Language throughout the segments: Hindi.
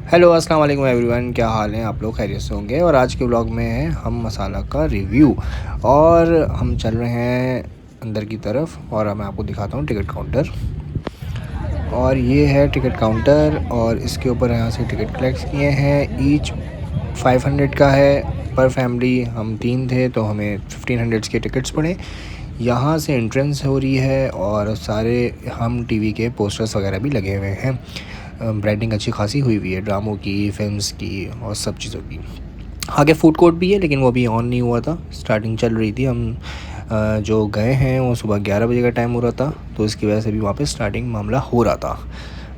हेलो अस्सलाम वालेकुम एवरीवन, क्या हाल है? आप लोग खैरियत से होंगे। और आज के व्लॉग में है हम मसाला का रिव्यू और हम चल रहे हैं अंदर की तरफ और मैं आपको दिखाता हूँ टिकट काउंटर। और ये है टिकट काउंटर और इसके ऊपर यहाँ से टिकट कलेक्ट किए हैं। ईच 500 का है पर फैमिली। हम 3 थे तो हमें 1500 के टिकट्स पड़े। यहाँ से एंट्रेंस हो रही है और सारे हम टीवी के पोस्टर्स वगैरह भी लगे हुए हैं। ब्रांडिंग अच्छी खासी हुई हुई है ड्रामों की, फिल्म्स की और सब चीज़ों की। आगे फूड कोर्ट भी है लेकिन वो भी ऑन नहीं हुआ था, स्टार्टिंग चल रही थी। हम जो गए हैं वो सुबह 11 बजे का टाइम हो रहा था, तो इसकी वजह से भी वहाँ पे स्टार्टिंग मामला हो रहा था।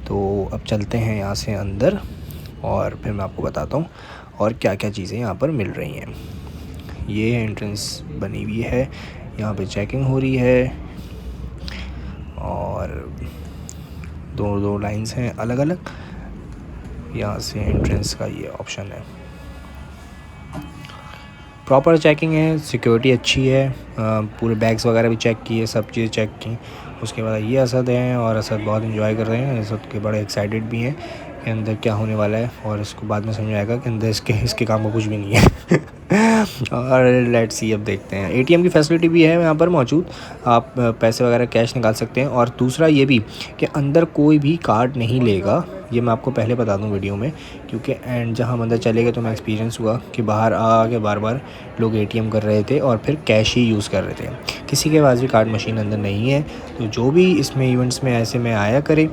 तो अब चलते हैं यहाँ से अंदर और फिर मैं आपको बताता हूँ और क्या क्या चीज़ें यहाँ पर मिल रही हैं। ये एंट्रेंस बनी हुई है, यहाँ पे चेकिंग हो रही है और दो लाइंस हैं अलग अलग। यहाँ से एंट्रेंस का ये ऑप्शन है, प्रॉपर चेकिंग है, सिक्योरिटी अच्छी है। पूरे बैग्स वगैरह भी चेक किए, सब चीज़ें चेक की। उसके बाद ये असद हैं और असद बहुत एंजॉय कर रहे हैं। असद के बड़े एक्साइटेड भी हैं कि अंदर क्या होने वाला है और इसको बाद में समझ आएगा कि अंदर इसके काम का कुछ भी नहीं है। और लेट्स सी, अब देखते हैं। एटीएम की फैसिलिटी भी है यहाँ पर मौजूद, आप पैसे वगैरह कैश निकाल सकते हैं। और दूसरा ये भी कि अंदर कोई भी कार्ड नहीं लेगा, ये मैं आपको पहले बता दूं वीडियो में, क्योंकि एंड जहाँ हम अंदर चले गए तो मैं एक्सपीरियंस हुआ कि बाहर आके बार बार लोग एटीएम कर रहे थे और फिर कैश ही यूज़ कर रहे थे। किसी के पास भी कार्ड मशीन अंदर नहीं है, तो जो भी इसमें इवेंट्स में ऐसे में आया करे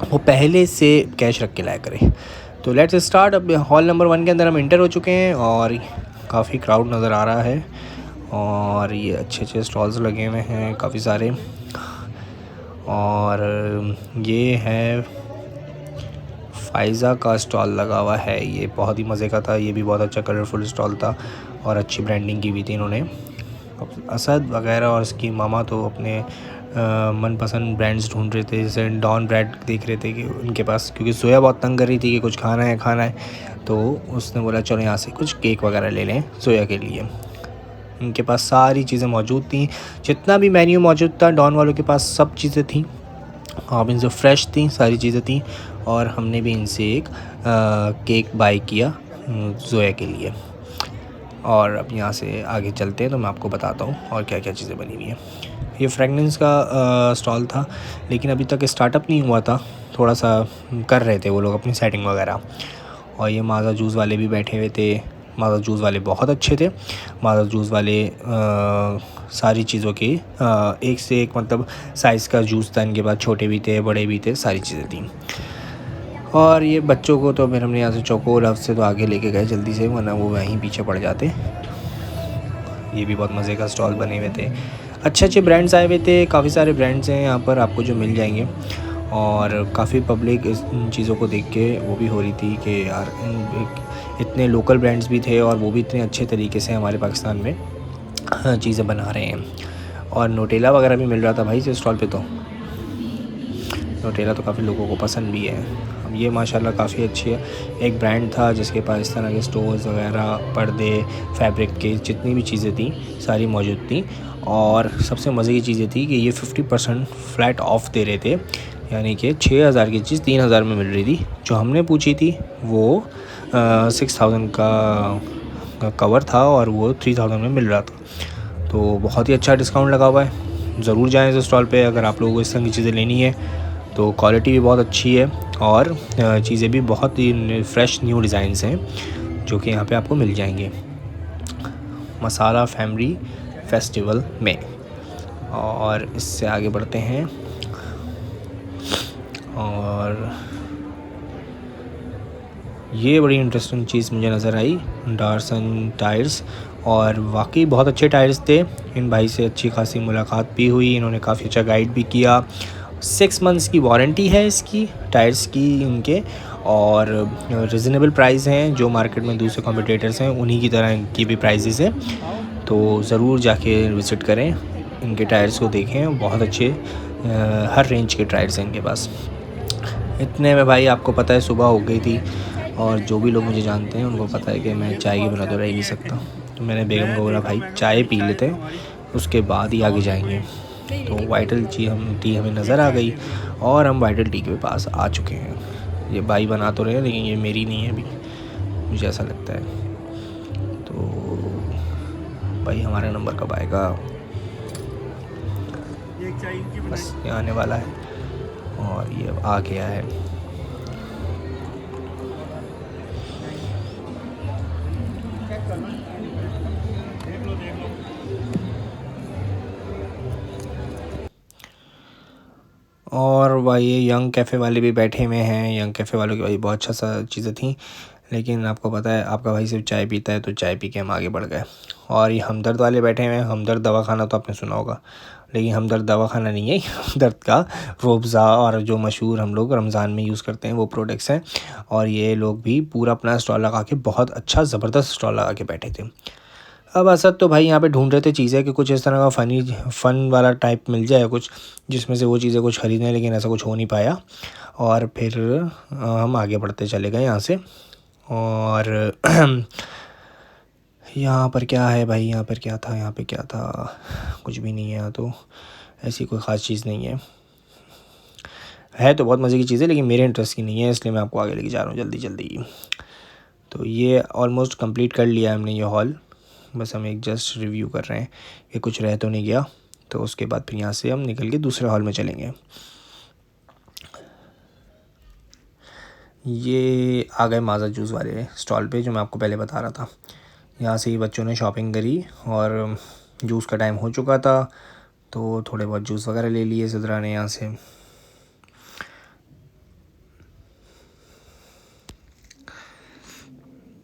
वो पहले से कैश रख के लाया करे। तो लेट्स स्टार्ट। अब हॉल नंबर 1 के अंदर हम इंटर हो चुके हैं और काफ़ी क्राउड नज़र आ रहा है और ये अच्छे अच्छे स्टॉल्स लगे हुए हैं काफ़ी सारे। और ये है फ़ायज़ा का स्टॉल लगा हुआ है, ये बहुत ही मज़े का था। ये भी बहुत अच्छा कलरफुल स्टॉल था और अच्छी ब्रांडिंग की हुई थी इन्होंने। अब असद वगैरह और उसकी मामा तो अपने मनपसंद ब्रांड्स ढूंढ रहे थे, जैसे डॉन ब्रेड देख रहे थे कि उनके पास, क्योंकि जोया बहुत तंग कर रही थी कि कुछ खाना है। तो उसने बोला चलो यहाँ से कुछ केक वगैरह ले लें जोया के लिए। उनके पास सारी चीज़ें मौजूद थी, जितना भी मेन्यू मौजूद था डॉन वालों के पास सब चीज़ें थी। आप इनसे फ्रेश थी, सारी चीज़ें थी। और हमने भी इनसे एक केक बाय किया जोया के लिए। और अब यहाँ से आगे चलते हैं तो मैं आपको बताता हूँ और क्या क्या चीज़ें बनी हुई हैं। ये फ्रेगनेंस का स्टॉल था लेकिन अभी तक स्टार्टअप नहीं हुआ था, थोड़ा सा कर रहे थे वो लोग अपनी सेटिंग वगैरह। और ये माज़ा जूस वाले भी बैठे हुए थे। माज़ा जूस वाले बहुत अच्छे थे। माज़ा जूस वाले सारी चीज़ों की एक से एक मतलब साइज़ का जूस था इनके पास, छोटे भी थे बड़े भी थे, सारी चीज़ें थी। और ये बच्चों को तो फिर हमने यहाँ से चोको लव से तो आगे लेके गए जल्दी से, वरना वो वहीं पीछे पड़ जाते। ये भी बहुत मज़े का स्टॉल बने हुए थे, अच्छे अच्छे ब्रांड्स आए हुए थे। काफ़ी सारे ब्रांड्स हैं यहाँ पर आपको जो मिल जाएंगे। और काफ़ी पब्लिक इन चीज़ों को देख के वो भी हो रही थी कि यार इतने लोकल ब्रांड्स भी थे और वो भी इतने अच्छे तरीके से हमारे पाकिस्तान में चीज़ें बना रहे हैं। और नोटेला वगैरह भी मिल रहा था भाई इस स्टॉल पे। तो नोटेला तो काफ़ी लोगों को पसंद भी है। अब ये माशाल्लाह काफ़ी अच्छी है। एक ब्रांड था जिसके पास इस तरह के स्टोर्स वगैरह, पर्दे, फैब्रिक के जितनी भी चीज़ें थी सारी मौजूद थी। और सबसे मज़े की चीज़ें थी कि ये 50% फ्लैट ऑफ दे रहे थे, यानी कि 6000 की चीज़ 3000 में मिल रही थी। जो हमने पूछी थी वो 6000 का कवर था और वो 3000 में मिल रहा था। तो बहुत ही अच्छा डिस्काउंट लगा हुआ है। ज़रूर जाएँ इस स्टॉल पे अगर आप लोगों को इस तरह की चीज़ें लेनी है। तो क्वालिटी भी बहुत अच्छी है और चीज़ें भी बहुत ही फ्रेश न्यू डिज़ाइंस हैं जो कि यहाँ पे आपको मिल जाएंगे मसाला फैमिली फेस्टिवल में। और इससे आगे बढ़ते हैं और ये बड़ी इंटरेस्टिंग चीज़ मुझे नज़र आई, डार्सन टायर्स। और वाकई बहुत अच्छे टायर्स थे। इन भाई से अच्छी खासी मुलाकात भी हुई, इन्होंने काफ़ी अच्छा गाइड भी किया। 6 मंथ्स की वारंटी है इसकी टायर्स की इनके, और रिजनेबल प्राइस हैं। जो मार्केट में दूसरे कॉम्पिटिटर्स हैं उन्हीं की तरह इनकी भी प्राइसेस हैं। तो ज़रूर जाके विज़िट करें, इनके टायर्स को देखें, बहुत अच्छे हर रेंज के टायर्स हैं इनके पास। इतने में भाई आपको पता है सुबह हो गई थी और जो भी लोग मुझे जानते हैं उनको पता है कि मैं चाय के बिना तो रह ही नहीं सकता। तो मैंने बेगम को बोला भाई चाय पी लेते हैं उसके बाद ही आगे जाएंगे। तो वाइटल टी हमें नज़र आ गई और हम वाइटल टी के पास आ चुके हैं। ये भाई बना तो रहे हैं लेकिन ये मेरी नहीं है अभी, मुझे ऐसा लगता है। तो भाई हमारा नंबर कब आएगा? बस ये आने वाला है और ये आ गया है। और भाई ये यंग कैफ़े वाले भी बैठे हुए हैं। यंग कैफ़े वालों की भाई बहुत अच्छा सा चीज़ें थी, लेकिन आपको पता है आपका भाई सिर्फ चाय पीता है, तो चाय पी के हम आगे बढ़ गए। और ये हमदर्द वाले बैठे हुए हैं। हमदर्द दवाखाना तो आपने सुना होगा, लेकिन हमदर्द दवाखाना नहीं है, हमदर्द का रूअफ़ज़ा और जो मशहूर हम लोग रमज़ान में यूज़ करते हैं वो प्रोडक्ट्स हैं। और ये लोग भी पूरा अपना स्टॉल लगा के बहुत अच्छा ज़बरदस्त स्टॉल लगा के बैठे थे। अब असद तो भाई यहाँ पे ढूंढ रहे थे चीज़ें कि कुछ इस तरह का फ़न वाला टाइप मिल जाए कुछ, जिसमें से वो चीज़ें कुछ ख़रीदें, लेकिन ऐसा कुछ हो नहीं पाया। और फिर हम आगे बढ़ते चले गए यहाँ से। और यहाँ पर क्या है भाई, यहाँ पर क्या था, यहाँ पे क्या था? कुछ भी नहीं है यहाँ तो, ऐसी कोई ख़ास चीज़ नहीं है तो बहुत मज़े की चीज़ है, लेकिन मेरे इंटरेस्ट की नहीं है, इसलिए मैं आपको आगे लेके जा रहा हूँ जल्दी जल्दी। तो ये ऑलमोस्ट कंप्लीट कर लिया हमने ये हॉल, बस हम एक जस्ट रिव्यू कर रहे हैं कि कुछ रह तो नहीं गया। तो उसके बाद फिर यहाँ से हम निकल के दूसरे हॉल में चलेंगे। ये आ गए माज़ा जूस वाले स्टॉल पे, जो मैं आपको पहले बता रहा था। यहाँ से ही बच्चों ने शॉपिंग करी और जूस का टाइम हो चुका था, तो थोड़े बहुत जूस वगैरह ले लिए सिद्रा ने यहाँ से।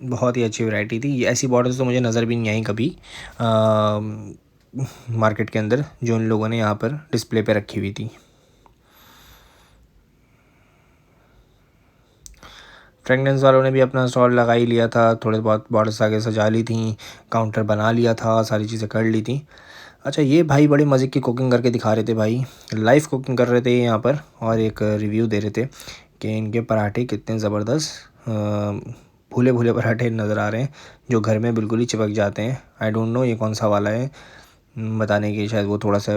बहुत ही अच्छी वैरायटी थी। ऐसी बॉटल्स तो मुझे नज़र भी नहीं आई कभी मार्केट के अंदर, जो उन लोगों ने यहाँ पर डिस्प्ले पे रखी हुई थी। फ्रेगनेंस वालों ने भी अपना स्टॉल लगा ही लिया था, थोड़े बहुत बॉटल्स आगे सजा ली थी, काउंटर बना लिया था, सारी चीज़ें कर ली थी। अच्छा, ये भाई बड़े मज़े की कुकिंग करके दिखा रहे थे भाई, लाइव कुकिंग कर रहे थे यहाँ पर, और एक रिव्यू दे रहे थे कि इनके पराठे कितने ज़बरदस्त भूले भूले पराठे नज़र आ रहे हैं, जो घर में बिल्कुल ही चिपक जाते हैं। आई डोंट नो ये कौन सा वाला है बताने की, शायद वो थोड़ा सा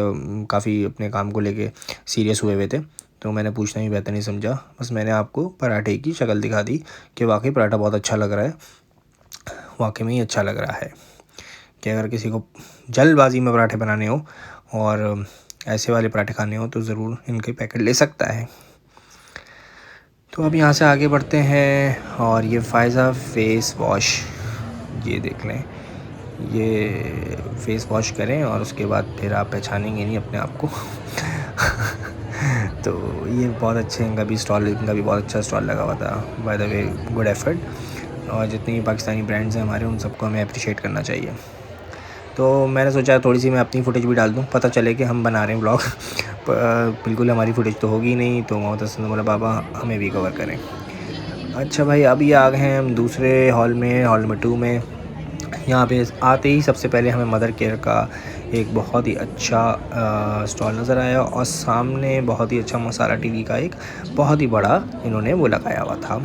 काफ़ी अपने काम को लेके सीरियस हुए हुए थे, तो मैंने पूछना ही बेहतर नहीं समझा। बस मैंने आपको पराठे की शक्ल दिखा दी कि वाकई पराठा बहुत अच्छा लग रहा है, वाकई में ही अच्छा लग रहा है। कि अगर किसी को जल्दबाजी में पराठे बनाने हो और ऐसे वाले पराठे खाने हो तो ज़रूर इनके पैकेट ले सकता है। तो अब यहाँ से आगे बढ़ते हैं, और ये फ़ायज़ा फ़ेस वॉश, ये देख लें, ये फ़ेस वॉश करें और उसके बाद फिर आप पहचानेंगे नहीं अपने आप को। तो ये बहुत अच्छे, इनका भी बहुत अच्छा स्टॉल लगा हुआ था। By the way, good effort. और जितनी भी पाकिस्तानी ब्रांड्स हैं हमारे, उन सबको हमें अप्रिशिएट करना चाहिए। तो मैंने सोचा थोड़ी सी मैं अपनी फ़ुटेज भी डाल दूँ, पता चले कि हम बना रहे हैं व्लॉग। बिल्कुल हमारी फ़ुटेज तो होगी नहीं, तो मोहम्मद हसन ने बोला बाबा हमें भी कवर करें। अच्छा भाई, अभी आ गए हैं हम दूसरे हॉल में, हॉल नंबर 2 में। यहाँ पे आते ही सबसे पहले हमें मदर केयर का एक बहुत ही अच्छा स्टॉल नज़र आया, और सामने बहुत ही अच्छा मसाला टीवी का एक बहुत ही बड़ा इन्होंने वो लगाया हुआ था,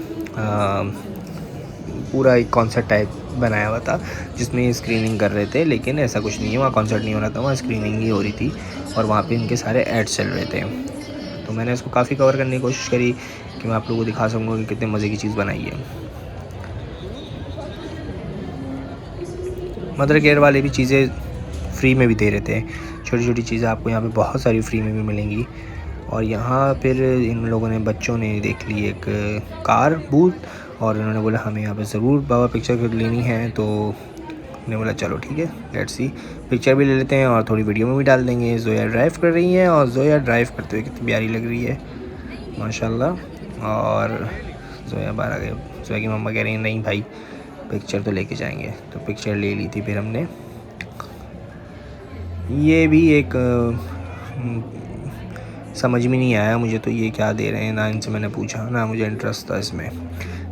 पूरा एक कॉन्सर्ट टाइप बनाया हुआ था, जिसमें स्क्रीनिंग कर रहे थे। लेकिन ऐसा कुछ नहीं है, वहाँ कॉन्सर्ट नहीं हो रहा था, वहाँ स्क्रीनिंग ही हो रही थी, और वहाँ पे इनके सारे एड्स चल रहे थे। तो मैंने इसको काफ़ी कवर करने की कोशिश करी कि मैं आप लोगों को दिखा सकूँगा कि कितने मज़े की चीज़ बनाई है। मदर केयर वाले भी चीज़ें फ्री में भी दे रहे थे, छोटी छोटी चीज़ें आपको यहाँ पे बहुत सारी फ्री में भी मिलेंगी। और यहाँ फिर इन लोगों ने, बच्चों ने देख ली एक कार बूथ, और इन्होंने बोला हमें यहाँ पे ज़रूर बाबा पिक्चर लेनी है। तो मैंने बोला चलो ठीक है, लेट्स सी, पिक्चर भी ले लेते हैं और थोड़ी वीडियो में भी डाल देंगे। जोया ड्राइव कर रही है, और जोया ड्राइव करते हुए कितनी प्यारी लग रही है माशाल्लाह। और जोया बाहर आ गई, जोया की मम्मा कह रही है नहीं भाई पिक्चर तो लेके जाएंगे, तो पिक्चर ले ली थी फिर हमने। ये भी एक समझ में नहीं आया मुझे तो, ये क्या दे रहे हैं, ना इनसे मैंने पूछा, ना मुझे इंटरेस्ट था इसमें।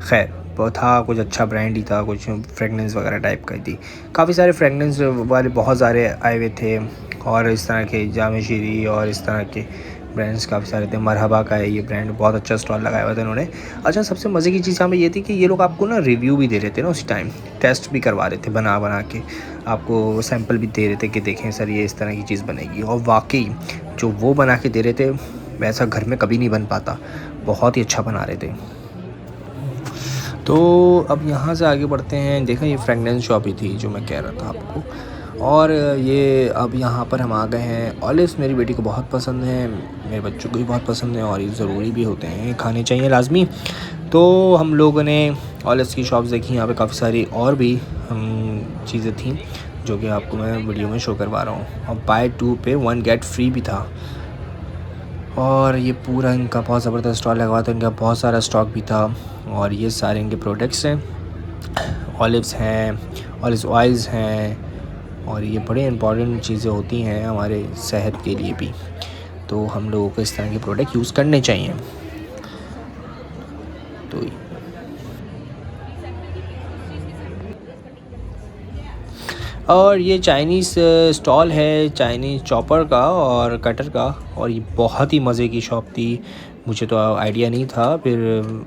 खैर वो था कुछ अच्छा ब्रांड ही था, कुछ फ्रेगनेंस वगैरह टाइप का ही थी। काफ़ी सारे फ्रेगनेंस वाले बहुत सारे आए हुए थे, और इस तरह के जामेशीरी और इस तरह के ब्रांड्स काफ़ी सारे थे। मरहबा का है ये ब्रांड, बहुत अच्छा स्टॉल लगाया हुआ था इन्होंने। अच्छा, सबसे मज़े की चीज़ यहाँ पे ये थी कि ये लोग आपको ना रिव्यू भी दे रहे थे ना, उसी टाइम टेस्ट भी करवा रहे थे, बना बना के आपको सैंपल भी दे रहे थे कि देखें सर ये इस तरह की चीज़ बनेगी। और वाकई जो वो बना के दे रहे थे वैसा घर में कभी नहीं बन पाता, बहुत ही अच्छा बना रहे थे। तो अब यहाँ से आगे बढ़ते हैं। देखा ये फ्रेगनेंस शॉप ही थी जो मैं कह रहा था आपको। और ये अब यहाँ पर हम आ गए हैं। ऑलिव्स मेरी बेटी को बहुत पसंद है, मेरे बच्चों को भी बहुत पसंद है, और ये ज़रूरी भी होते हैं, खाने चाहिए लाजमी। तो हम लोगों ने ऑलिव्स की शॉप्स देखी। यहाँ पे काफ़ी सारी और भी चीज़ें थी जो कि आपको मैं वीडियो में शो करवा रहा हूँ। और बाय 2 पे 1 गेट फ्री भी था। और ये पूरा इनका बहुत ज़बरदस्त स्टॉल लगा हुआ था, इनका बहुत सारा स्टॉक भी था। और ये सारे इनके प्रोडक्ट्स हैं, ऑलिव्स हैं, ऑलिव ऑयल्स हैं, और ये बड़े इंपॉर्टेंट चीज़ें होती हैं हमारे सेहत के लिए भी। तो हम लोगों को इस तरह के प्रोडक्ट यूज़ करने चाहिए। तो और ये चाइनीज़ स्टॉल है, चाइनीज़ चॉपर का और कटर का। और ये बहुत ही मज़े की शॉप थी, मुझे तो आइडिया नहीं था। फिर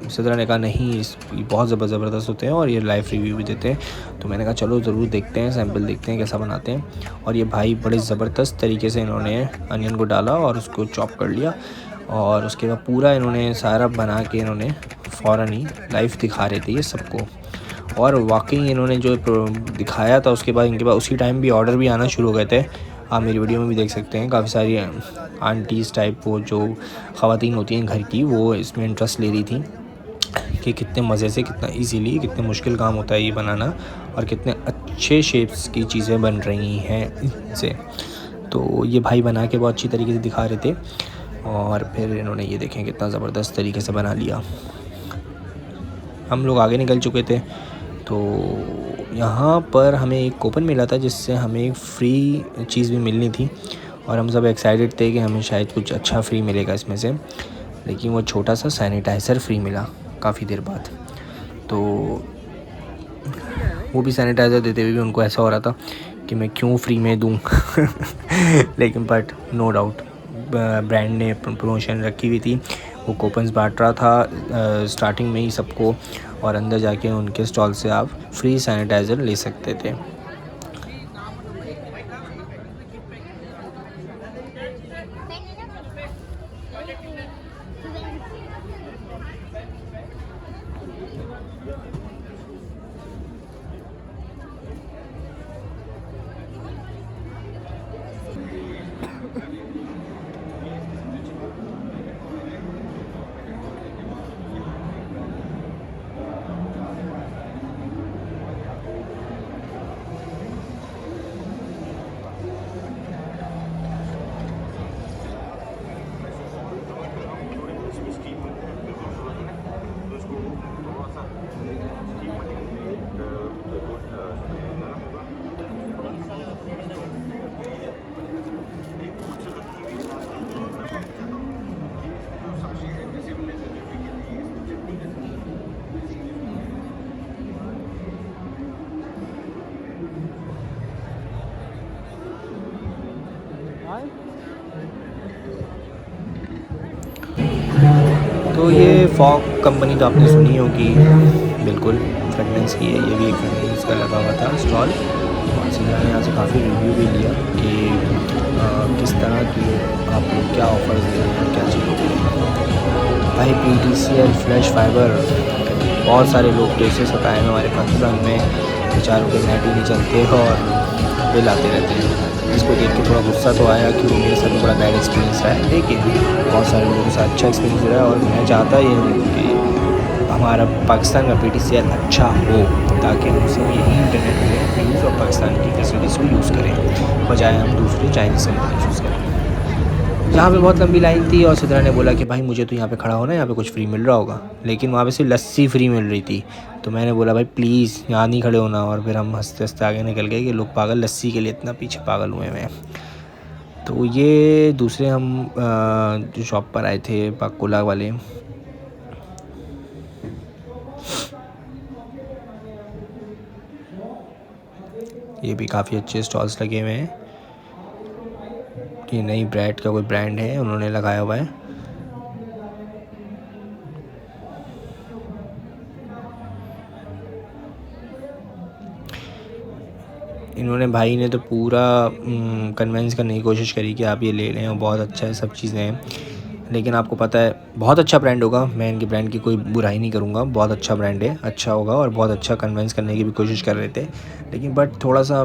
सिद्रा ने कहा नहीं ये बहुत ज़बरदस्त होते हैं और ये लाइव रिव्यू भी देते हैं। तो मैंने कहा चलो ज़रूर देखते हैं, सैंपल देखते हैं कैसा बनाते हैं। और ये भाई बड़े ज़बरदस्त तरीके से इन्होंने अनियन को डाला और उसको चॉप कर लिया, और उसके बाद पूरा इन्होंने सारा बना के इन्होंने फ़ौरन ही लाइव दिखा रहे थे ये सबको। और वाकई इन्होंने जो दिखाया था उसके बाद इनके पास उसी टाइम भी ऑर्डर भी आना शुरू हो गए थे। आप मेरी वीडियो में भी देख सकते हैं, काफ़ी सारी आंटीज़ टाइप वो जो ख़वातीन होती हैं घर की, वो इसमें इंटरेस्ट ले रही थी कि कितने मज़े से, कितना इजीली, कितने मुश्किल काम होता है ये बनाना, और कितने अच्छे शेप्स की चीज़ें बन रही हैं इनसे। तो ये भाई बना के बहुत अच्छी तरीके से दिखा रहे थे, और फिर इन्होंने ये देखें कितना ज़बरदस्त तरीके से बना लिया। हम लोग आगे निकल चुके थे। तो यहाँ पर हमें एक कूपन मिला था जिससे हमें एक फ़्री चीज़ भी मिलनी थी, और हम सब एक्साइटेड थे कि हमें शायद कुछ अच्छा फ्री मिलेगा इसमें से। लेकिन वो छोटा सा सैनिटाइज़र फ्री मिला काफ़ी देर बाद। तो वो भी सैनिटाइज़र देते हुए भी उनको ऐसा हो रहा था कि मैं क्यों फ्री में दूँ लेकिन बट नो डाउट ब्रांड ने प्रमोशन रखी हुई थी, वो कूपन्स बांट रहा था स्टार्टिंग में ही सबको, और अंदर जाके उनके स्टॉल से आप फ्री सैनिटाइज़र ले सकते थे। तो ये फॉग कंपनी तो आपने सुनी होगी, बिल्कुल फ्रेगनेंस की है, ये भी एक फ्रेगनेंस का लगा हुआ था स्टॉल। और सिद्रा ने यहाँ से काफ़ी रिव्यू भी लिया कि किस तरह की आप लोग क्या ऑफर्स दे रहे हैं, क्या चीज़ होती है। भाई PTCL फ्लैश फाइबर, बहुत सारे लोग तो इससे सताए हैं हमारे पाकिस्तान में, बेचारों के नेट ही नहीं चलते और बिल आते रहते हैं। इसको देख के थोड़ा गुस्सा तो आया कि मेरे साथ बड़ा बैड एक्सपीरियंस रहा है, लेकिन बहुत सारे लोगों के साथ अच्छा एक्सपीरियंस रहा है। और मैं चाहता ये हूँ कि हमारा पाकिस्तान का PTCL अच्छा हो, ताकि हम सब यही इंटरनेट में यूज़ और पाकिस्तान की फैसिलिटीज़ को यूज़ करें, बजाय हम दूसरे चाइनीज़ कंपनी यूज़ करें। यहाँ पे बहुत लंबी लाइन थी, और सिद्रा ने बोला कि भाई मुझे तो यहाँ पे खड़ा होना है, यहाँ पे कुछ फ्री मिल रहा होगा। लेकिन वहाँ पे सिर्फ लस्सी फ्री मिल रही थी। तो मैंने बोला भाई प्लीज़ यहाँ नहीं खड़े होना, और फिर हम हंसते हंसते आगे निकल गए कि लोग पागल लस्सी के लिए इतना पीछे पागल हुए हैं। तो ये दूसरे हम जो शॉप पर आए थे पाकोला वाले, ये भी काफ़ी अच्छे स्टॉल्स लगे हुए हैं। ये नई ब्रांड का कोई ब्रांड है उन्होंने लगाया हुआ है। इन्होंने भाई ने तो पूरा कन्वेंस करने की कोशिश करी कि आप ये ले लें और बहुत अच्छा है, सब चीज़ें हैं। लेकिन आपको पता है बहुत अच्छा ब्रांड होगा, मैं इनके ब्रांड की कोई बुराई नहीं करूँगा, बहुत अच्छा ब्रांड है, अच्छा होगा और बहुत अच्छा कन्विंस करने की भी कोशिश कर रहे थे। लेकिन बट थोड़ा सा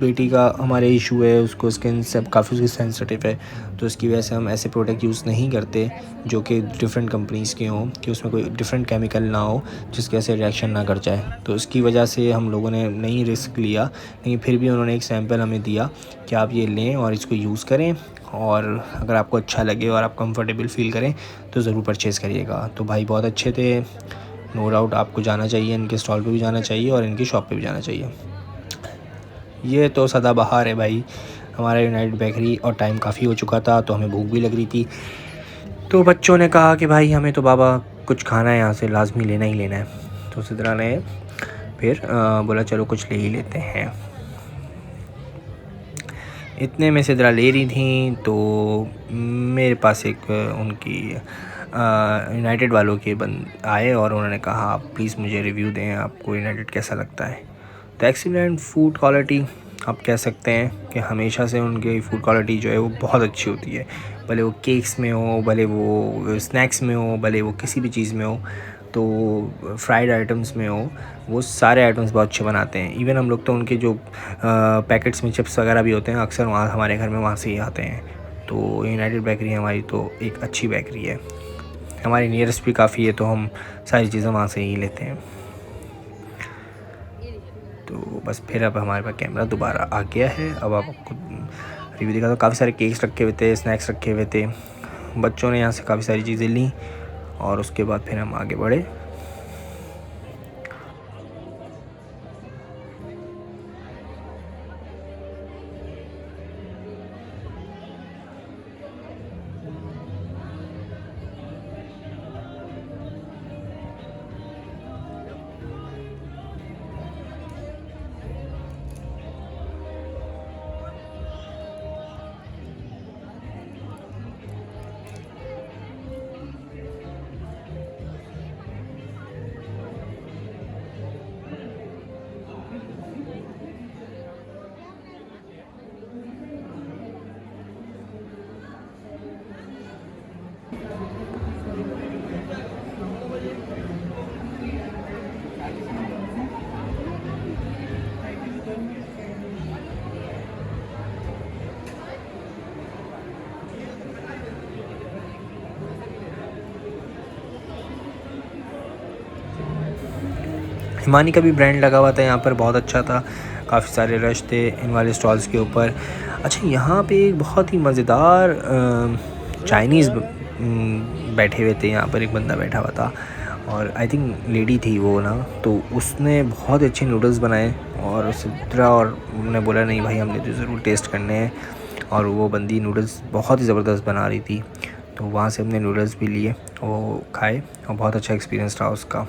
बेटी का हमारे इशू है, उसको स्किन सब काफ़ी उसकी सेंसिटिव है, तो इसकी वजह से हम ऐसे प्रोडक्ट यूज़ नहीं करते जो कि डिफरेंट कंपनीज़ के हों, कि उसमें कोई डिफरेंट केमिकल ना हो जिसकी वजह से रिएक्शन ना कर जाए। तो इसकी वजह से हम लोगों ने नहीं रिस्क लिया, लेकिन फिर भी उन्होंने एक सैंपल हमें दिया कि आप ये लें और इसको यूज़ करें, और अगर आपको अच्छा लगे और आप कंफर्टेबल फ़ील करें तो ज़रूर परचेज़ करिएगा। तो भाई बहुत अच्छे थे, नो डाउट आपको जाना चाहिए, इनके स्टॉल पे भी जाना चाहिए और इनकी शॉप पे भी जाना चाहिए। ये तो सदाबहार है भाई हमारा यूनाइटेड बेकरी, और टाइम काफ़ी हो चुका था तो हमें भूख भी लग रही थी। तो बच्चों ने कहा कि भाई हमें तो बाबा कुछ खाना है, यहाँ से लाजमी लेना ही लेना है। तो सिद्रा ने फिर बोला चलो कुछ ले ही लेते हैं। इतने में सिद्रा ले रही थी तो मेरे पास एक उनकी यूनाइटेड वालों के आए और उन्होंने कहा आप प्लीज़ मुझे रिव्यू दें, आपको यूनाइटेड कैसा लगता है। तो एक्सीलेंट फूड क्वालिटी आप कह सकते हैं कि हमेशा से उनकी फ़ूड क्वालिटी जो है वो बहुत अच्छी होती है, भले वो केक्स में हो, भले वो स्नैक्स में हो, भले वो किसी भी चीज़ में हो, तो फ्राइड आइटम्स में हो, वो सारे आइटम्स बहुत अच्छे बनाते हैं। इवन हम लोग तो उनके जो पैकेट्स में चिप्स वगैरह भी होते हैं अक्सर वहाँ हमारे घर में वहाँ से ही आते हैं। तो यूनाइटेड बेकरी हमारी तो एक अच्छी बेकरी है, हमारी नियरेस्ट भी काफ़ी है, तो हम सारी चीज़ें वहाँ से ही लेते हैं। तो बस फिर अब हमारे पास कैमरा दोबारा आ गया है, अब आपको रिव्यू दिखा। तो काफ़ी सारे केक्स रखे हुए थे, स्नैक्स रखे हुए थे, बच्चों ने यहाँ से काफ़ी सारी चीज़ें ली और उसके बाद फिर हम आगे बढ़े। हिमानी का भी ब्रांड लगा हुआ था यहाँ पर, बहुत अच्छा था, काफ़ी सारे रश थे इन वाले स्टॉल्स के ऊपर। अच्छा यहाँ पे एक बहुत ही मज़ेदार चाइनीज़ बैठे हुए थे, यहाँ पर एक बंदा बैठा हुआ था और आई थिंक लेडी थी वो ना, तो उसने बहुत अच्छे नूडल्स बनाए और सिद्रा और उन्होंने बोला नहीं भाई हमने तो ज़रूर टेस्ट करने हैं, और वो बंदी नूडल्स बहुत ही ज़बरदस्त बना रही थी, तो वहाँ से हमने नूडल्स भी लिए, वो खाए और बहुत अच्छा एक्सपीरियंस रहा उसका।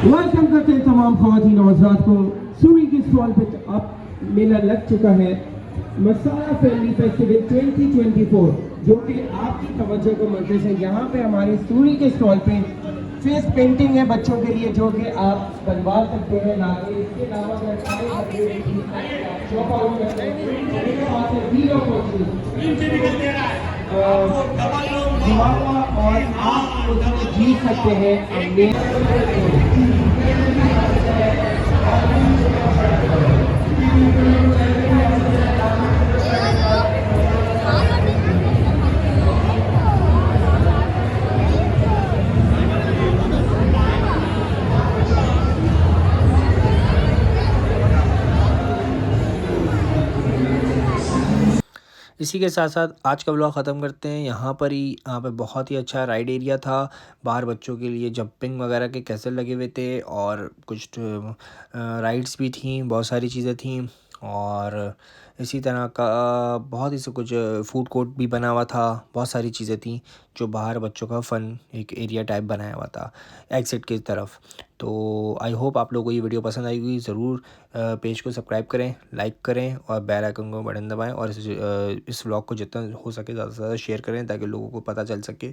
वेलकम करते हैं तमाम ख़वातीन और हज़रात को। सूरी के स्टॉल पे अब मेला लग चुका है, मसाला फैमिली फेस्टिवल 2024, जो कि आपकी तवज्जो को मरकज़ है। यहाँ पे हमारे सूरी के स्टॉल पे फेस पेंटिंग है बच्चों के लिए जो कि आप बनवा सकते हैं लाके। इसके अलावा अगर सारे कपड़े शॉप आउट करते हैं तो मेरे पास है व्हील ऑफ फॉर्चून घुमाऊंगा और आप उसमें जीत सकते हैं। इसी के साथ साथ आज का व्लॉग ख़त्म करते हैं यहाँ पर ही। यहाँ पे बहुत ही अच्छा राइड एरिया था, बाहर बच्चों के लिए जंपिंग वगैरह के कैसल लगे हुए थे और कुछ राइड्स भी थी, बहुत सारी चीज़ें थी। और इसी तरह का बहुत ही से कुछ फूड कोर्ट भी बना हुआ था, बहुत सारी चीज़ें थी जो बाहर बच्चों का फ़न एक एरिया टाइप बनाया हुआ था एग्ज़िट की तरफ। तो आई होप आप लोगों को ये वीडियो पसंद आई होगी। ज़रूर पेज को सब्सक्राइब करें, लाइक करें और बेल आइकन को बटन दबाएं और इस व्लॉग को जितना हो सके ज़्यादा से ज़्यादा शेयर करें ताकि लोगों को पता चल सके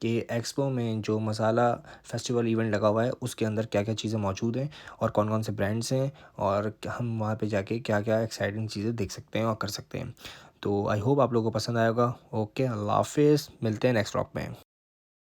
कि एक्सपो में जो मसाला फेस्टिवल इवेंट लगा हुआ है उसके अंदर क्या क्या चीज़ें मौजूद हैं और कौन कौन से ब्रांड्स हैं और हम वहाँ पे जाके क्या क्या एक्साइटिंग चीज़ें देख सकते हैं और कर सकते हैं। तो आई होप आप लोगों को पसंद आएगा। ओके, अल्लाह हाफिज़, मिलते हैं नेक्स्ट व्लॉग में।